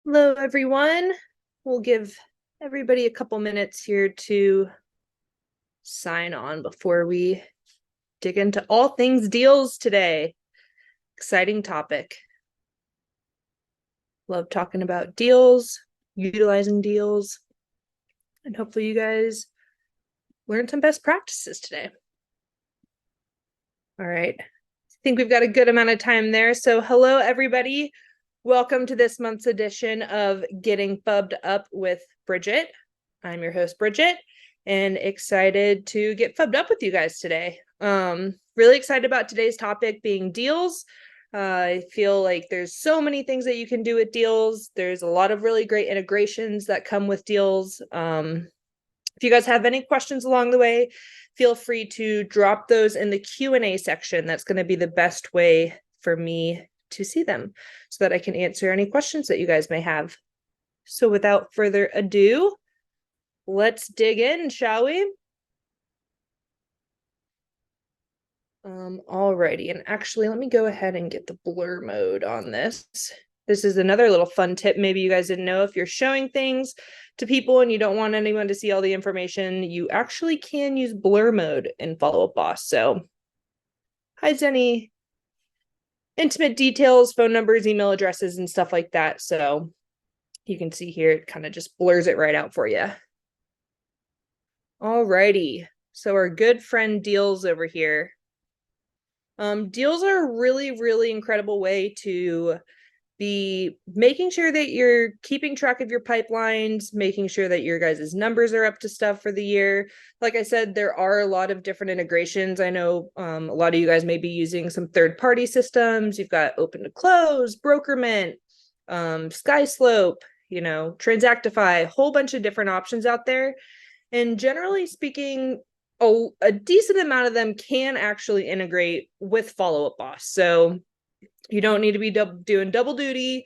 Hello, everyone. We'll give everybody a couple minutes here to sign on before we dig into all things deals today. Exciting topic. Love talking about deals, utilizing deals, and hopefully you guys learn some best practices today. All right. I think we've got a good amount of time there. So hello, everybody. Welcome to this month's edition of Getting FUB'd Up with Bridget. I'm your host, Bridget, and excited to get FUB'd up with you guys today. Really excited about today's topic being deals. I feel like there's so many things that you can do with deals. There's a lot of really great integrations that come with deals. If you guys have any questions along the way, feel free to drop those in the Q&A section. That's going to be the best way for me to see them so that I can answer any questions that you guys may have. So without further ado, let's dig in, shall we? Alrighty, and actually let me go ahead and get the blur mode on this. This is another little fun tip maybe you guys didn't know. If you're showing things to people and you don't want anyone to see all the information, you actually can use blur mode in Follow Up Boss. So hides any intimate details, phone numbers, email addresses, and stuff like that. So you can see here, it kind of just blurs it right out for you. Alrighty, so our good friend Deals over here. Deals are a really, really incredible way to be making sure that you're keeping track of your pipelines, making sure that your guys' numbers are up to stuff for the year. Like I said, there are a lot of different integrations. I know a lot of you guys may be using some third-party systems. You've got Open to Close, Brokerment, SkySlope, Transactify, a whole bunch of different options out there. And generally speaking, a decent amount of them can actually integrate with Follow Up Boss. So you don't need to be doing double duty,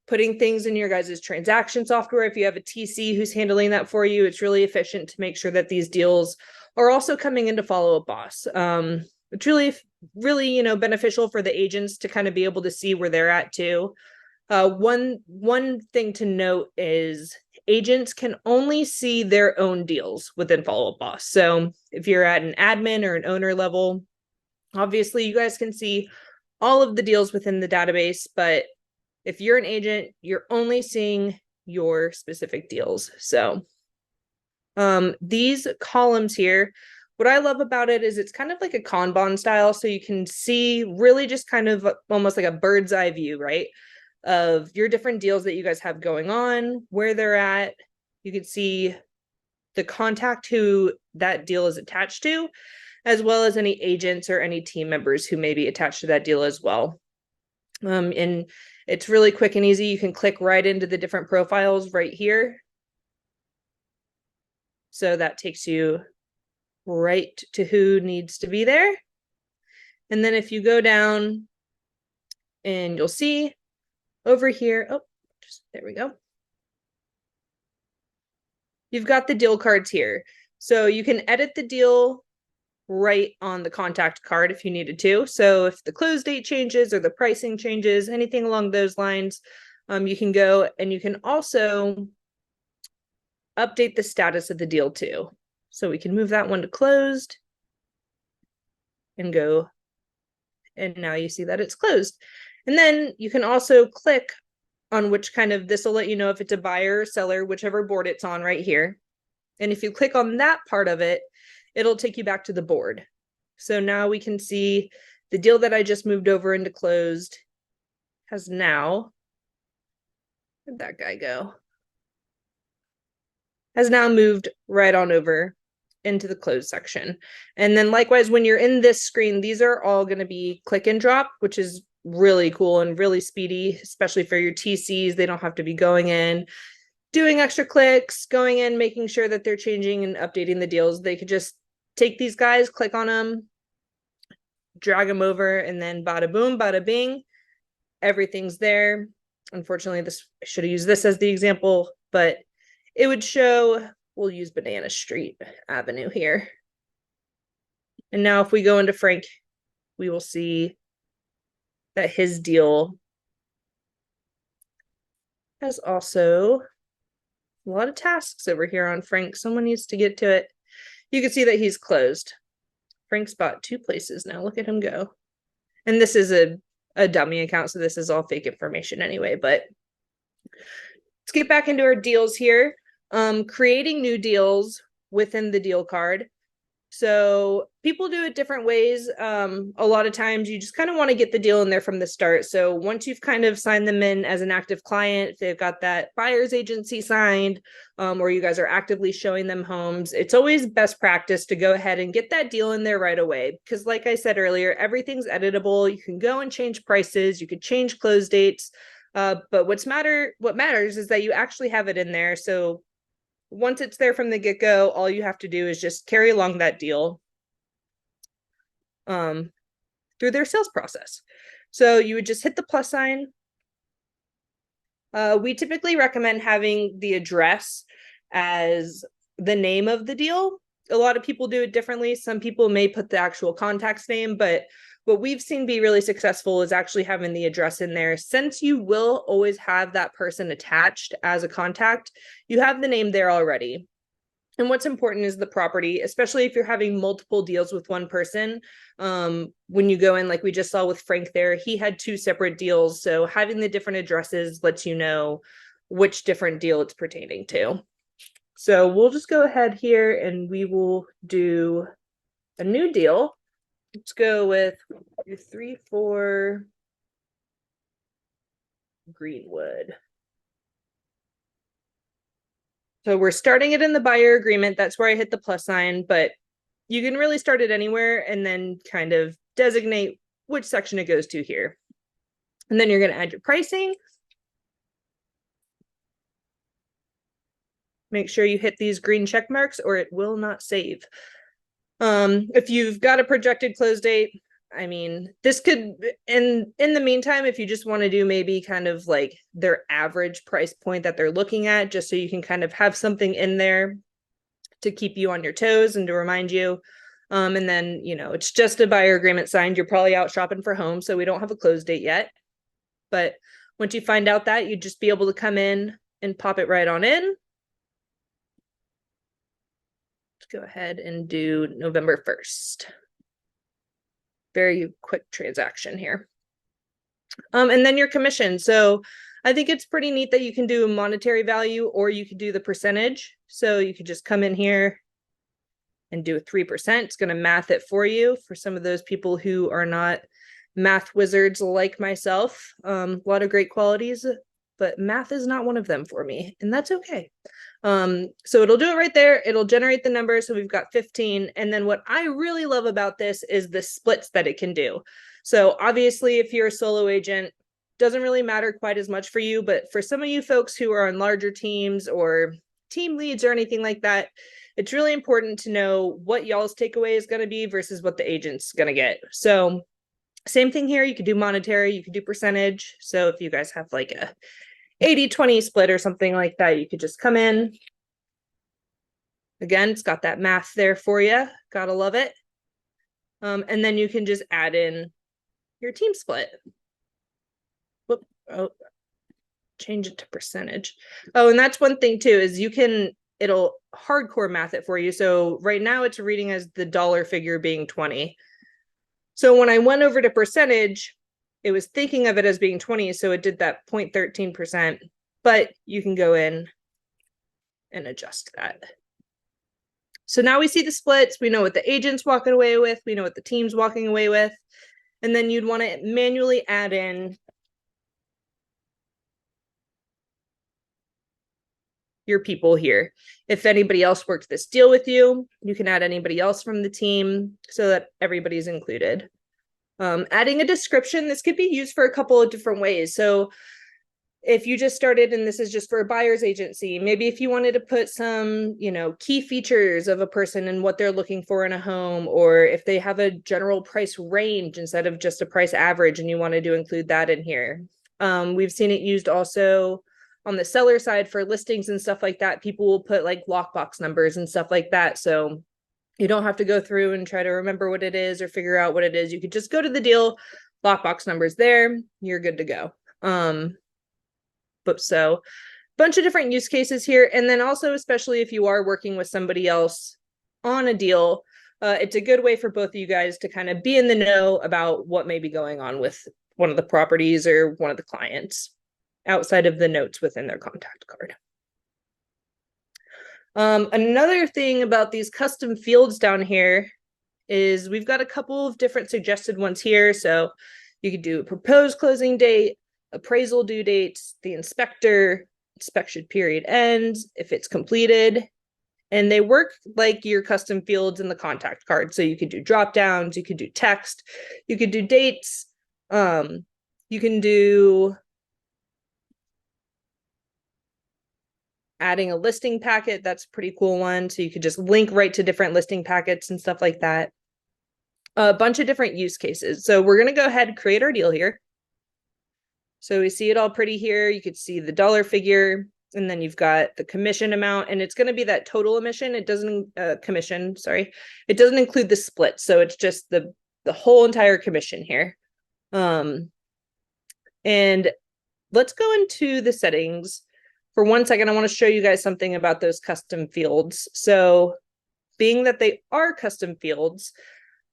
putting things in your guys' transaction software. If you have a TC who's handling that for you, it's really efficient to make sure that these deals are also coming into Follow Up Boss. It's really, beneficial for the agents to kind of be able to see where they're at too. One thing to note is agents can only see their own deals within Follow Up Boss. So if you're at an admin or an owner level, obviously you guys can see all of the deals within the database, but if you're an agent, you're only seeing your specific deals. So these columns here, what I love about it is it's kind of like a Kanban style. So you can see really just kind of almost like a bird's eye view, right? Of your different deals that you guys have going on, where they're at. You can see the contact who that deal is attached to, as well as any agents or any team members who may be attached to that deal as well. And it's really quick and easy. You can click right into the different profiles right here. So that takes you right to who needs to be there. And then if you go down and you'll see over here, there we go. You've got the deal cards here. So you can edit the deal right on the contact card if you needed to. So if the close date changes or the pricing changes, anything along those lines, you can go, and you can also update the status of the deal too. So we can move that one to closed and go, and now you see that it's closed. And then you can also click on which this will let you know if it's a buyer or seller, whichever board it's on right here. And if you click on that part of it, it'll take you back to the board. So now we can see the deal that I just moved over into closed has now, where'd that guy go? Has now moved right on over into the closed section. And then likewise, when you're in this screen, these are all going to be click and drop, which is really cool and really speedy, especially for your TCs. They don't have to be going in, doing extra clicks, going in, making sure that they're changing and updating the deals. They could just take these guys, click on them, drag them over, and then bada boom, bada bing, everything's there. Unfortunately, I should have used this as the example, but it would show, we'll use Banana Street Avenue here. And now if we go into Frank, we will see that his deal has also a lot of tasks over here on Frank. Someone needs to get to it. You can see that he's closed. Frank's bought 2 places now. Look at him go. And this is a dummy account, so this is all fake information anyway, but let's get back into our deals here. Creating new deals within the deal card. So people do it different ways. A lot of times you just kind of want to get the deal in there from the start. So once you've kind of signed them in as an active client, if they've got that buyer's agency signed, or you guys are actively showing them homes, it's always best practice to go ahead and get that deal in there right away. Because like I said earlier, everything's editable. You can go and change prices. You could change close dates. But what matters is that you actually have it in there. So once it's there from the get-go, all you have to do is just carry along that deal through their sales process. So you would just hit the plus sign. We typically recommend having the address as the name of the deal. A lot of people do it differently. Some people may put the actual contact's name, but what we've seen be really successful is actually having the address in there. Since you will always have that person attached as a contact, you have the name there already. And what's important is the property, especially if you're having multiple deals with one person. When you go in, like we just saw with Frank there, he had 2 separate deals. So having the different addresses lets you know which different deal it's pertaining to. So we'll just go ahead here and we will do a new deal. Let's go with 34 Greenwood. So we're starting it in the buyer agreement. That's where I hit the plus sign, but you can really start it anywhere and then kind of designate which section it goes to here. And then you're going to add your pricing. Make sure you hit these green check marks or it will not save. If you've got a projected close date, I mean, this could, in the meantime, if you just want to do maybe kind of like their average price point that they're looking at, just so you can kind of have something in there to keep you on your toes and to remind you. And then, you know, it's just a buyer agreement signed. You're probably out shopping for homes, so we don't have a close date yet. But once you find out that, you'd just be able to come in and pop it right on in. Go ahead and do November 1st. Very quick transaction here. And then your commission. So I think it's pretty neat that you can do a monetary value or you could do the percentage. So you could just come in here and do a 3%. It's going to math it for you for some of those people who are not math wizards like myself. A lot of great qualities, but math is not one of them for me, and that's okay. So it'll do it right there. It'll generate the number. So we've got 15. And then what I really love about this is the splits that it can do. So obviously, if you're a solo agent, doesn't really matter quite as much for you. But for some of you folks who are on larger teams or team leads or anything like that, it's really important to know what y'all's takeaway is going to be versus what the agent's going to get. So same thing here. You could do monetary, you could do percentage. So if you guys have like a 80-20 split or something like that, you could just come in. Again, it's got that math there for you. Gotta love it. And then you can just add in your team split. Whoop. Oh, change it to percentage. Oh, and that's one thing too, is it'll hardcore math it for you. So right now it's reading as the dollar figure being 20. So when I went over to percentage, it was thinking of it as being 20, so it did that 0.13%, but you can go in and adjust that. So now we see the splits. We know what the agent's walking away with. We know what the team's walking away with. And then you'd want to manually add in your people here. If anybody else worked this deal with you, you can add anybody else from the team so that everybody's included. Adding a description, this could be used for a couple of different ways. So if you just started and this is just for a buyer's agency, maybe if you wanted to put some, you know, key features of a person and what they're looking for in a home, or if they have a general price range instead of just a price average and you wanted to include that in here. We've seen it used also on the seller side for listings and stuff like that. People will put like lockbox numbers and stuff like that. So you don't have to go through and try to remember what it is or figure out what it is. You could just go to the deal, lockbox numbers there, you're good to go. But so bunch of different use cases here. And then also, especially if you are working with somebody else on a deal, it's a good way for both of you guys to kind of be in the know about what may be going on with one of the properties or one of the clients outside of the notes within their contact card. Another thing about these custom fields down here is we've got a couple of different suggested ones here. So you could do a proposed closing date, appraisal due dates, the inspector, inspection period ends, if it's completed. And they work like your custom fields in the contact card. So you could do drop downs, you could do text, you could do dates, you can do adding a listing packet. That's a pretty cool one. So you could just link right to different listing packets and stuff like that. A bunch of different use cases. So we're going to go ahead and create our deal here. So we see it all pretty here. You could see the dollar figure, and then you've got the commission amount, and it's going to be that total commission. It doesn't commission, sorry. It doesn't include the split. So it's just the whole entire commission here. And let's go into the settings for 1 second. I want to show you guys something about those custom fields. So being that they are custom fields,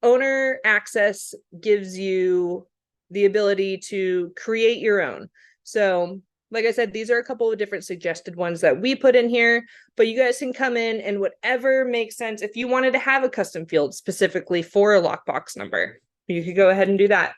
owner access gives you the ability to create your own. So like I said, these are a couple of different suggested ones that we put in here, but you guys can come in and whatever makes sense. If you wanted to have a custom field specifically for a lockbox number, you could go ahead and do that.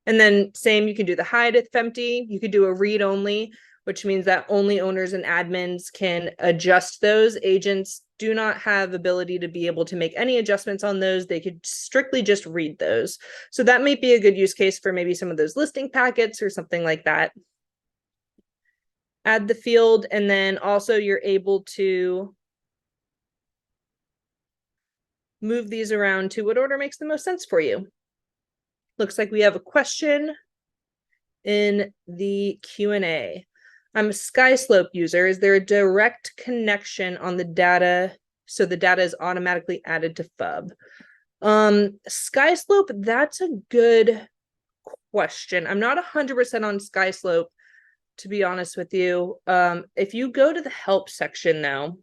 And then same, you can do the hide if empty. You could do a read only, which means that only owners and admins can adjust those. Agents do not have ability to be able to make any adjustments on those. They could strictly just read those. So that might be a good use case for maybe some of those listing packets or something like that. Add the field, and then also you're able to move these around to what order makes the most sense for you. Looks like we have a question in the Q&A. I'm a SkySlope user. Is there a direct connection on the data so the data is automatically added to FUB? SkySlope, that's a good question. I'm not 100% on SkySlope, to be honest with you. If you go to the help section now,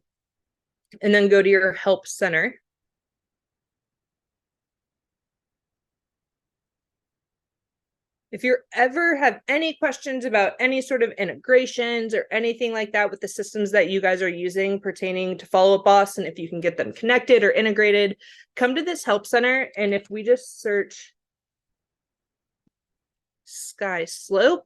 and then go to your help center, if you ever have any questions about any sort of integrations or anything like that with the systems that you guys are using pertaining to Follow Up Boss, and if you can get them connected or integrated, come to this help center. And if we just search SkySlope,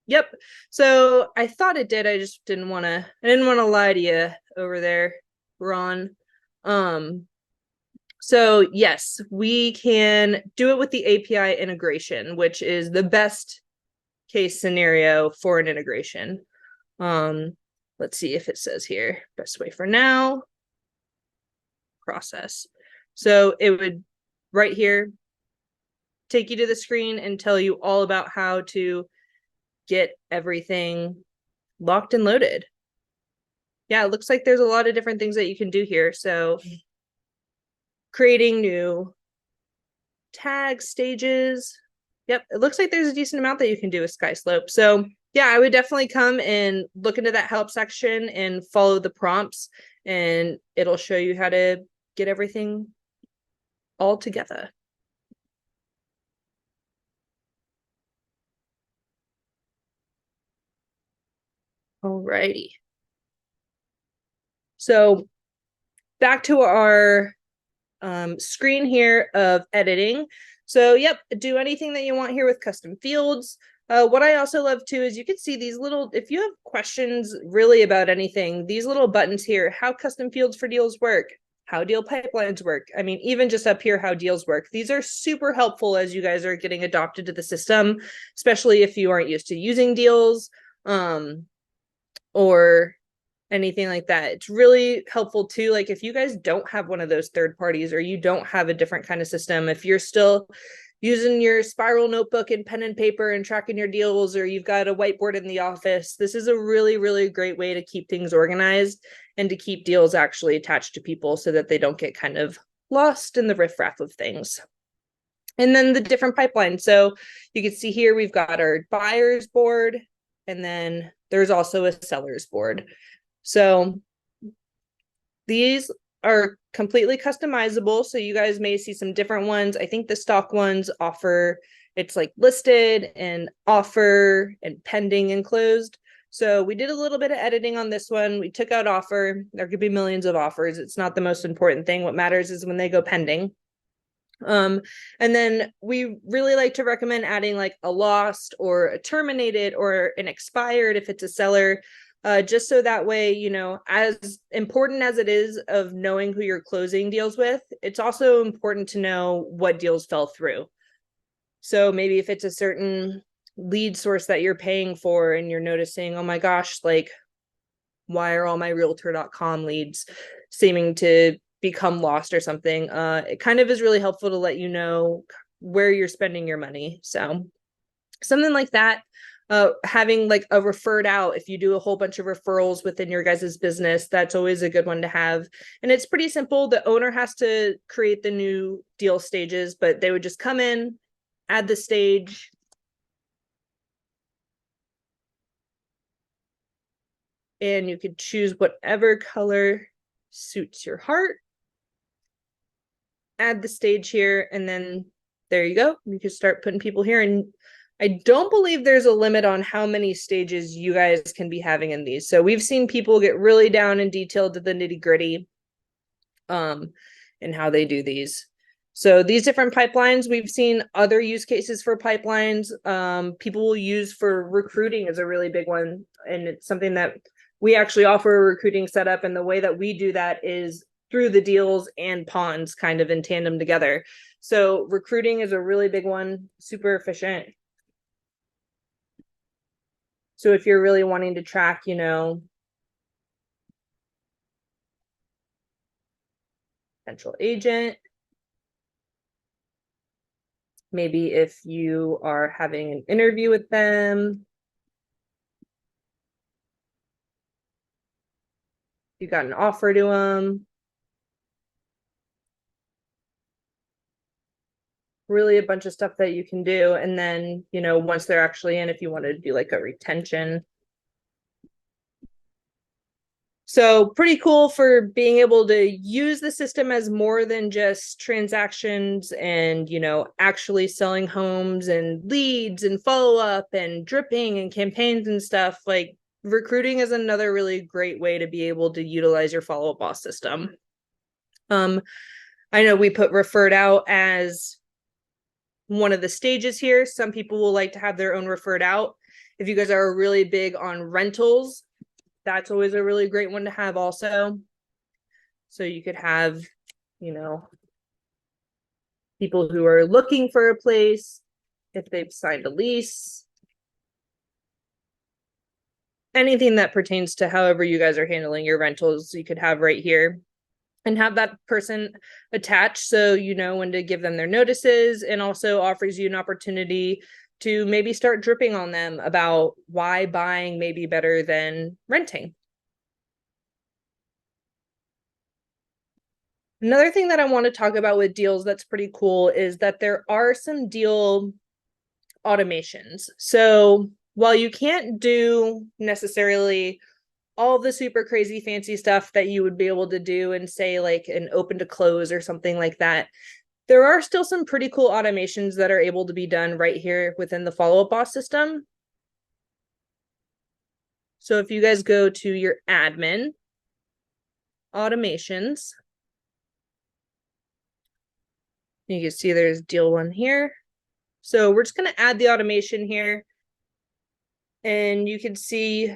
yep. So I thought it did. I just didn't want to lie to you over there, Ron. So yes, we can do it with the API integration, which is the best case scenario for an integration. Let's see if it says here, best way for now, process. So it would right here take you to the screen and tell you all about how to get everything locked and loaded. Yeah, it looks like there's a lot of different things that you can do here. So creating new tag stages. Yep, it looks like there's a decent amount that you can do with SkySlope. So yeah, I would definitely come and look into that help section and follow the prompts, and it'll show you how to get everything all together. Alrighty. So back to our screen here of editing. So yep, do anything that you want here with custom fields. What I also love too is you can see these little, if you have questions really about anything, these little buttons here, how custom fields for deals work, how deal pipelines work. I mean, even just up here, how deals work. These are super helpful as you guys are getting adopted to the system, especially if you aren't used to using deals or anything like that. It's really helpful too. Like if you guys don't have one of those third parties, or you don't have a different kind of system, if you're still using your spiral notebook and pen and paper and tracking your deals, or you've got a whiteboard in the office, this is a really, really great way to keep things organized and to keep deals actually attached to people so that they don't get kind of lost in the riffraff of things. And then the different pipelines. So you can see here, we've got our buyer's board, and then there's also a seller's board. So these are completely customizable. So you guys may see some different ones. I think the stock ones offer, it's like listed and offer and pending and closed. So we did a little bit of editing on this one. We took out offer. There could be millions of offers. It's not the most important thing. What matters is when they go pending. And then we really like to recommend adding like a lost or a terminated or an expired if it's a seller, just so that way, you know, as important as it is of knowing who you're closing deals with, it's also important to know what deals fell through. So maybe if it's a certain lead source that you're paying for and you're noticing, oh my gosh, like, why are all my realtor.com leads seeming to become lost or something? It kind of is really helpful to let you know where you're spending your money. So something like that. Having like a referred out, if you do a whole bunch of referrals within your guys' business, that's always a good one to have. And it's pretty simple. The owner has to create the new deal stages, but they would just come in, add the stage, and you could choose whatever color suits your heart. Add the stage here, and then there you go. You can start putting people here. And I don't believe there's a limit on how many stages you guys can be having in these. So we've seen people get really down and detailed to the nitty-gritty and how they do these. So these different pipelines, we've seen other use cases for pipelines. People will use for recruiting is a really big one. And it's something that we actually offer a recruiting setup. And the way that we do that is through the deals and ponds kind of in tandem together. So recruiting is a really big one, super efficient. So if you're really wanting to track, you know, potential agent, maybe if you are having an interview with them, you got an offer to them, really a bunch of stuff that you can do. And then, you know, once they're actually in, if you wanted to do like a retention. So pretty cool for being able to use the system as more than just transactions and, you know, actually selling homes and leads and follow-up and dripping and campaigns and stuff. Like recruiting is another really great way to be able to utilize your follow-up boss system. I know we put referred out as one of the stages here. Some people will like to have their own referred out. If you guys are really big on rentals, that's always a really great one to have also. So you could have, you know, people who are looking for a place, if they've signed a lease, anything that pertains to however you guys are handling your rentals, you could have right here. And have that person attached so you know when to give them their notices, and also offers you an opportunity to maybe start dripping on them about why buying may be better than renting. Another thing that I want to talk about with deals that's pretty cool is that there are some deal automations. So while you can't do necessarily all the super crazy fancy stuff that you would be able to do and say like an open to close or something like that, there are still some pretty cool automations that are able to be done right here within the follow-up boss system. So if you guys go to your admin automations, you can see there's deal one here. So we're just going to add the automation here, and you can see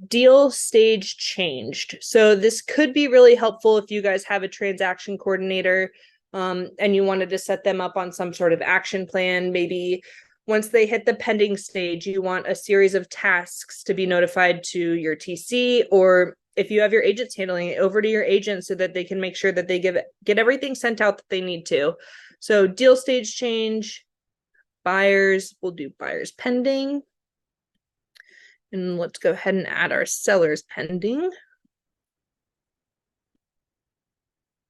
deal stage changed. So this could be really helpful if you guys have a transaction coordinator and you wanted to set them up on some sort of action plan. Maybe once they hit the pending stage, you want a series of tasks to be notified to your TC, or if you have your agents handling it, over to your agent so that they can make sure that they get everything sent out that they need to. So deal stage change, buyers, we'll do buyers pending. And let's go ahead and add our sellers pending.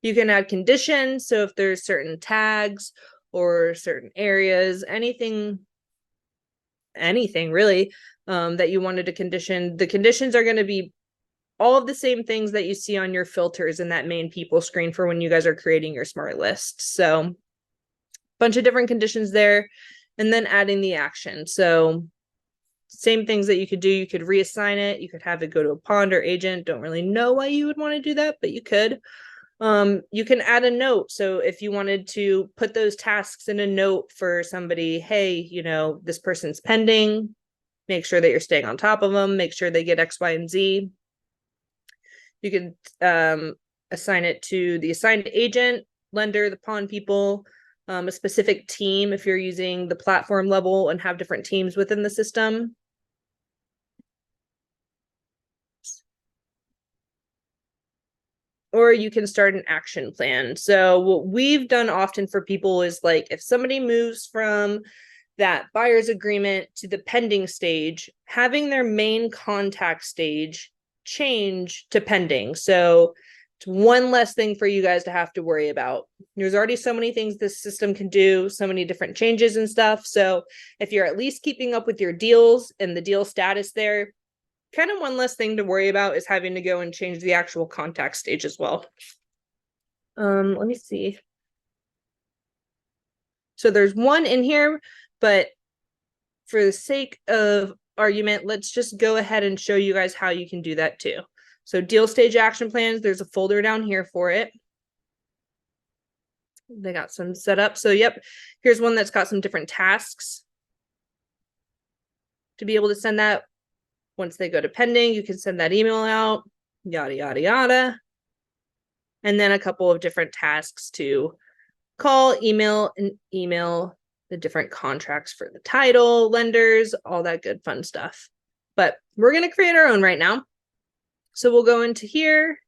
You can add conditions. So if there's certain tags or certain areas, anything really, that you wanted to condition. The conditions are going to be all of the same things that you see on your filters in that main people screen for when you guys are creating your smart list. So bunch of different conditions there, and then adding the action. So same things that you could do. You could reassign it. You could have it go to a pond or agent. Don't really know why you would want to do that, but you could. You can add a note. So if you wanted to put those tasks in a note for somebody, hey, you know, this person's pending, make sure that you're staying on top of them, make sure they get X, Y, and Z. You can assign it to the assigned agent, lender, the pond people, a specific team if you're using the platform level and have different teams within the system. Or you can start an action plan. So what we've done often for people is, like, if somebody moves from that buyer's agreement to the pending stage, having their main contact stage change to pending. So it's one less thing for you guys to have to worry about. There's already so many things this system can do, so many different changes and stuff. So if you're at least keeping up with your deals and the deal status there, kind of one less thing to worry about is having to go and change the actual contact stage as well. Let me see. So there's one in here, but for the sake of argument, let's just go ahead and show you guys how you can do that too. So deal stage action plans, there's a folder down here for it. They got some set up. So yep, here's one that's got some different tasks to be able to send that. Once they go to pending, you can send that email out, yada, yada, yada. And then a couple of different tasks to call, email, and email the different contracts for the title, lenders, all that good fun stuff. But we're going to create our own right now. So we'll go into here,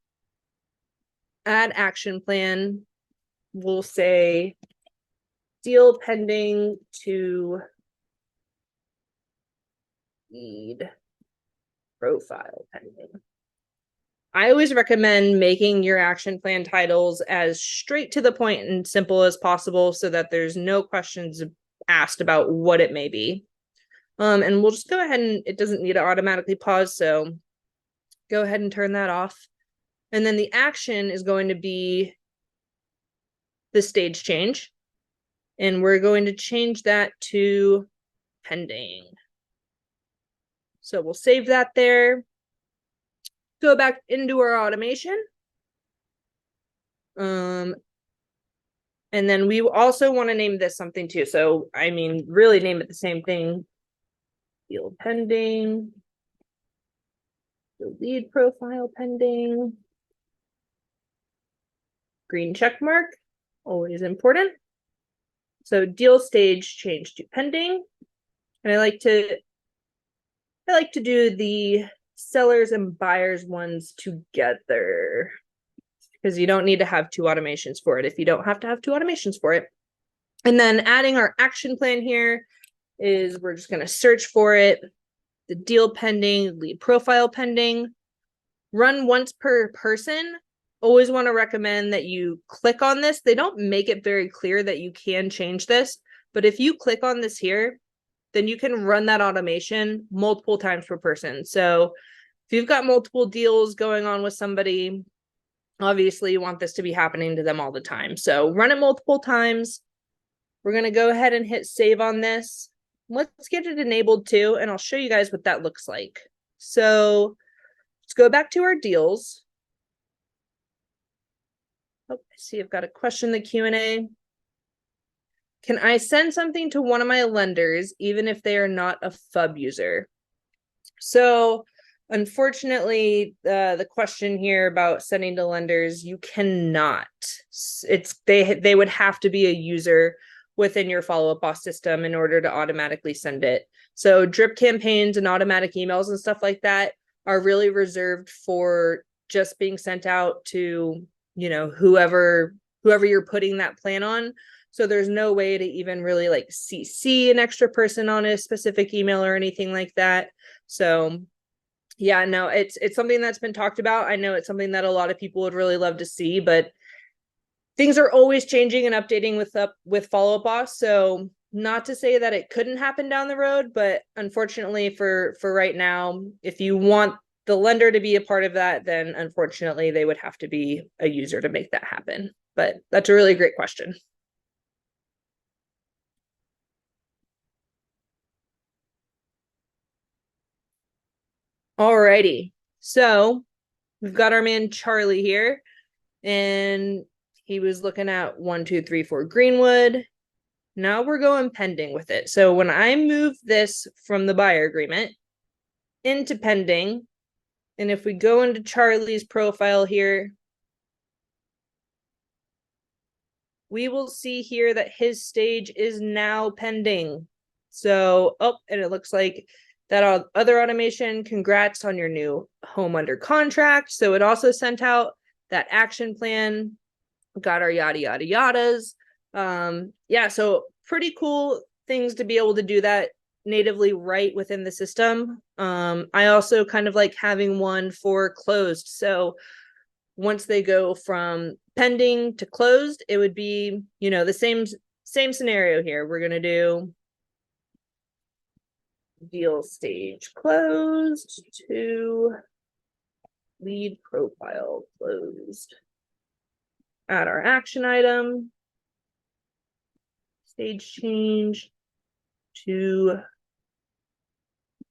add action plan. We'll say deal pending to lead profile pending. I always recommend making your action plan titles as straight to the point and simple as possible so that there's no questions asked about what it may be. And we'll just go ahead, and it doesn't need to automatically pause, so go ahead and turn that off. And then the action is going to be the stage change. And we're going to change that to pending. So we'll save that there. Go back into our automation. And then we also want to name this something too. So, I mean, really name it the same thing. Deal pending. The lead profile pending. Green check mark, always important. So deal stage change to pending. And I like to do the sellers and buyers ones together because you don't need to have two automations for it if you don't have to have two automations for it. And then adding our action plan here is we're just going to search for it. The deal pending, lead profile pending, run once per person. Always want to recommend that you click on this. They don't make it very clear that you can change this, but if you click on this here, then you can run that automation multiple times per person. So if you've got multiple deals going on with somebody, obviously you want this to be happening to them all the time. So run it multiple times. We're going to go ahead and hit save on this. Let's get it enabled too, and I'll show you guys what that looks like. So let's go back to our deals. Oh, I see I've got a question in the Q&A. Can I send something to one of my lenders even if they are not a FUB user? So unfortunately, the question here about sending to lenders, you cannot. They would have to be a user within your follow-up boss system in order to automatically send it. So drip campaigns and automatic emails and stuff like that are really reserved for just being sent out to, you know, whoever you're putting that plan on. So there's no way to even really like CC an extra person on a specific email or anything like that. So yeah, no, it's something that's been talked about. I know it's something that a lot of people would really love to see, but things are always changing and updating with follow-up boss. So not to say that it couldn't happen down the road, but unfortunately for right now, if you want the lender to be a part of that, then unfortunately they would have to be a user to make that happen. But that's a really great question. Alrighty, so we've got our man Charlie here, and he was looking at 1, 2, 3, 4 Greenwood. Now we're going pending with it. So when I move this from the buyer agreement into pending, and if we go into Charlie's profile here, we will see here that his stage is now pending. So, oh, and it looks like that other automation, congrats on your new home under contract. So it also sent out that action plan, got our yada, yada, yadas. Yeah, so pretty cool things to be able to do that natively right within the system. I also kind of like having one for closed. So once they go from pending to closed, it would be, you know, the same scenario here. We're going to do deal stage closed to lead profile closed. Add our action item, stage change to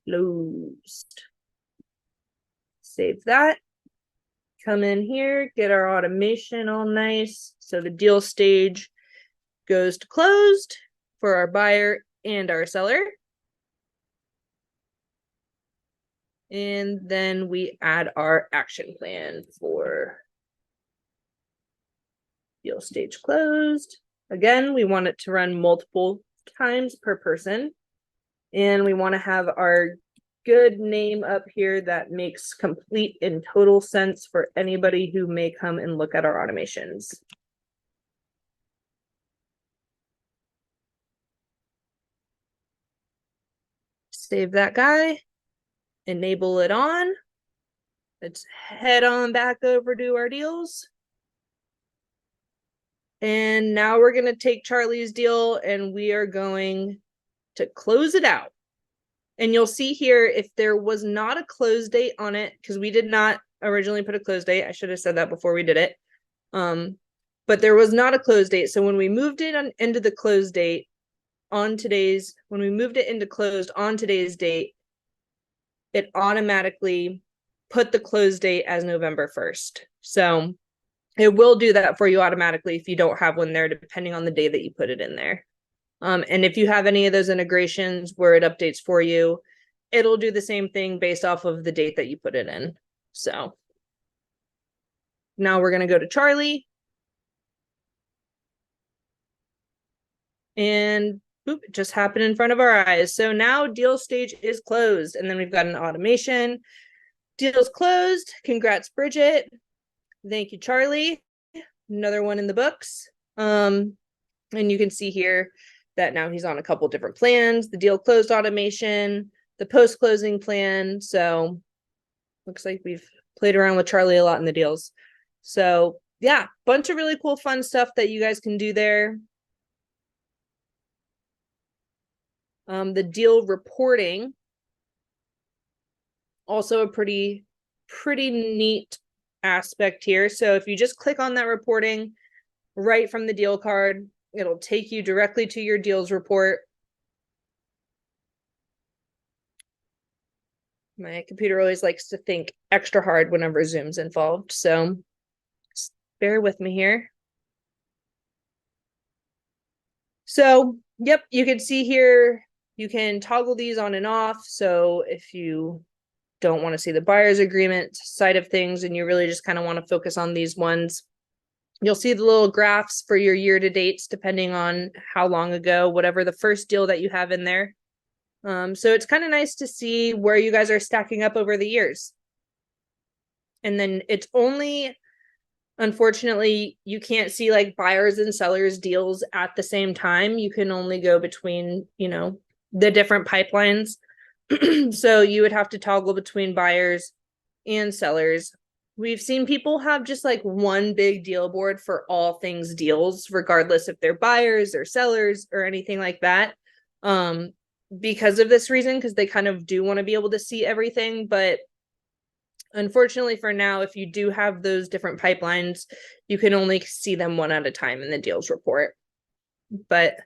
closed. Save that. Come in here, get our automation all nice. So the deal stage goes to closed for our buyer and our seller. And then we add our action plan for deal stage closed. Again, we want it to run multiple times per person. And we want to have our good name up here that makes complete and total sense for anybody who may come and look at our automations. Save that guy, enable it on. Let's head on back over to our deals. And now we're going to take Charlie's deal and we are going to close it out. And you'll see here, if there was not a close date on it, because we did not originally put a close date. I should have said that before we did it. But there was not a close date. So when we moved it into the close date on today's, when we moved it into closed on today's date, it automatically put the close date as November 1st. So it will do that for you automatically if you don't have one there, depending on the day that you put it in there. And if you have any of those integrations where it updates for you, it'll do the same thing based off of the date that you put it in. So now we're going to go to Charlie. And boop, it just happened in front of our eyes. So now deal stage is closed. And then we've got an automation. Deal's closed. Congrats, Bridget. Thank you, Charlie. Another one in the books. And you can see here that now he's on a couple different plans, the deal closed automation, the post-closing plan. So looks like we've played around with Charlie a lot in the deals. So yeah, bunch of really cool fun stuff that you guys can do there. The deal reporting, also a pretty neat aspect here. So if you just click on that reporting right from the deal card, it'll take you directly to your deals report. My computer always likes to think extra hard whenever Zoom's involved, so just bear with me here. So, yep, you can see here, you can toggle these on and off. So if you don't want to see the buyer's agreement side of things and you really just kind of want to focus on these ones, you'll see the little graphs for your year-to-dates depending on how long ago, whatever the first deal that you have in there. So it's kind of nice to see where you guys are stacking up over the years. And then it's only, unfortunately, you can't see like buyers and sellers deals at the same time. You can only go between, you know, the different pipelines. So you would have to toggle between buyers and sellers We've seen people have just like one big deal board for all things deals, regardless if they're buyers or sellers or anything like that. Because of this reason, because they kind of do want to be able to see everything. But unfortunately for now, if you do have those different pipelines, you can only see them one at a time in the deals report. But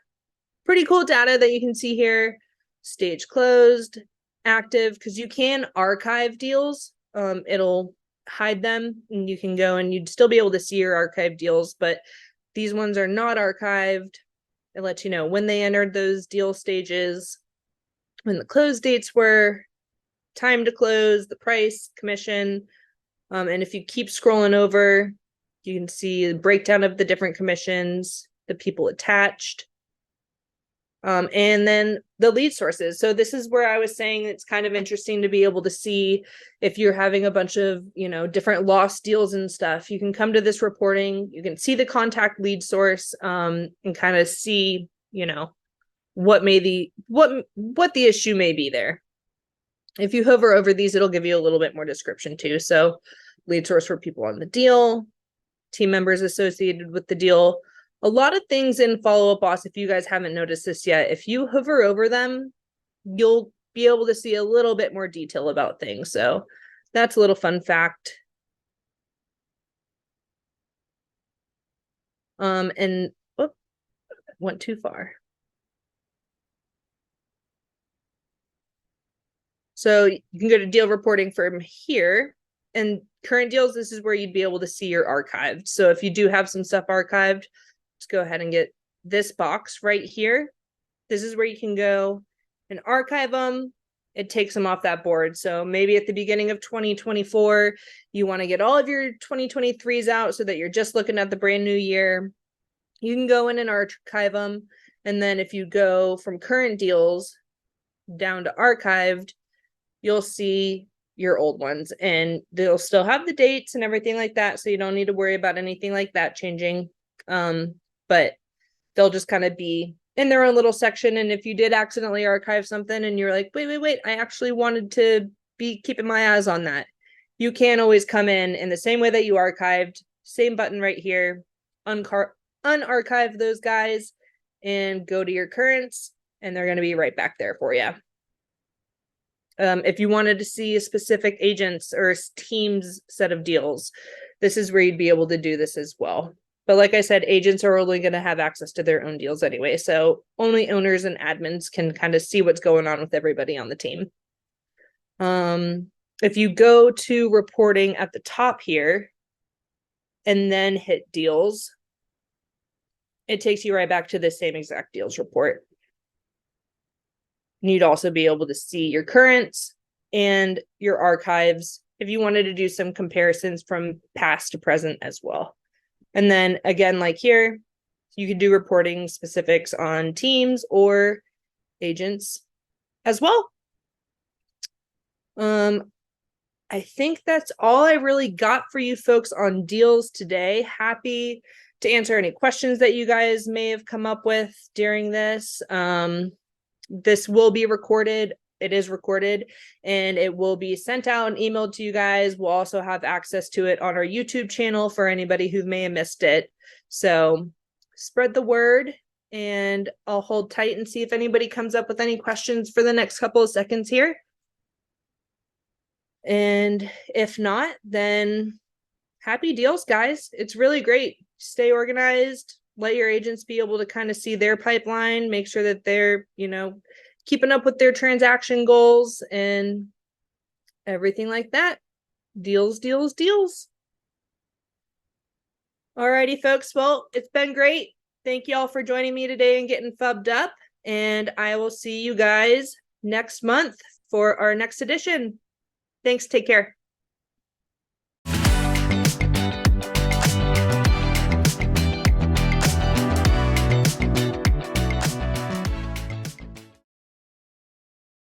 pretty cool data that you can see here. Stage closed, active, because you can archive deals. It'll hide them and you can go and you'd still be able to see your archive deals, but these ones are not archived. It lets you know when they entered those deal stages, when the close dates were, time to close, the price, commission. And if you keep scrolling over, you can see the breakdown of the different commissions, the people attached. And then the lead sources. So this is where I was saying it's kind of interesting to be able to see if you're having a bunch of, different lost deals and stuff. You can come to this reporting, you can see the contact lead source, and kind of see, what the issue may be there. If you hover over these, it'll give you a little bit more description too. So lead source for people on the deal, team members associated with the deal. A lot of things in Follow Up Boss, if you guys haven't noticed this yet, if you hover over them, you'll be able to see a little bit more detail about things. So that's a little fun fact. And went too far. So you can go to deal reporting from here, and current deals, this is where you'd be able to see your archived. So if you do have some stuff archived, let's go ahead and get this box right here. This is where you can go and archive them. It takes them off that board. So maybe at the beginning of 2024, you want to get all of your 2023s out so that you're just looking at the brand new year. You can go in and archive them. And then if you go from current deals down to archived, you'll see your old ones, and they'll still have the dates and everything like that. So you don't need to worry about anything like that changing. But they'll just kind of be in their own little section. And if you did accidentally archive something and you're like, wait, I actually wanted to be keeping my eyes on that, you can always come in the same way that you archived, same button right here, unarchive those guys and go to your currents, and they're going to be right back there for you. If you wanted to see a specific agents or teams set of deals, this is where you'd be able to do this as well. But like I said, agents are only going to have access to their own deals anyway. So only owners and admins can kind of see what's going on with everybody on the team. If you go to reporting at the top here and then hit deals, it takes you right back to the same exact deals report. And you'd also be able to see your currents and your archives if you wanted to do some comparisons from past to present as well. And then again, like here, you could do reporting specifics on teams or agents as well. I think that's all I really got for you folks on deals today. Happy to answer any questions that you guys may have come up with during this. This will be recorded. It is recorded, and it will be sent out and emailed to you guys. We'll also have access to it on our YouTube channel for anybody who may have missed it. So spread the word, and I'll hold tight and see if anybody comes up with any questions for the next couple of seconds here. And if not, then happy deals, guys. It's really great. Stay organized. Let your agents be able to kind of see their pipeline, make sure that they're, keeping up with their transaction goals and everything like that. Deals, deals, deals. Alrighty, folks. Well, it's been great. Thank you all for joining me today and getting FUB'd up. And I will see you guys next month for our next edition. Thanks. Take care.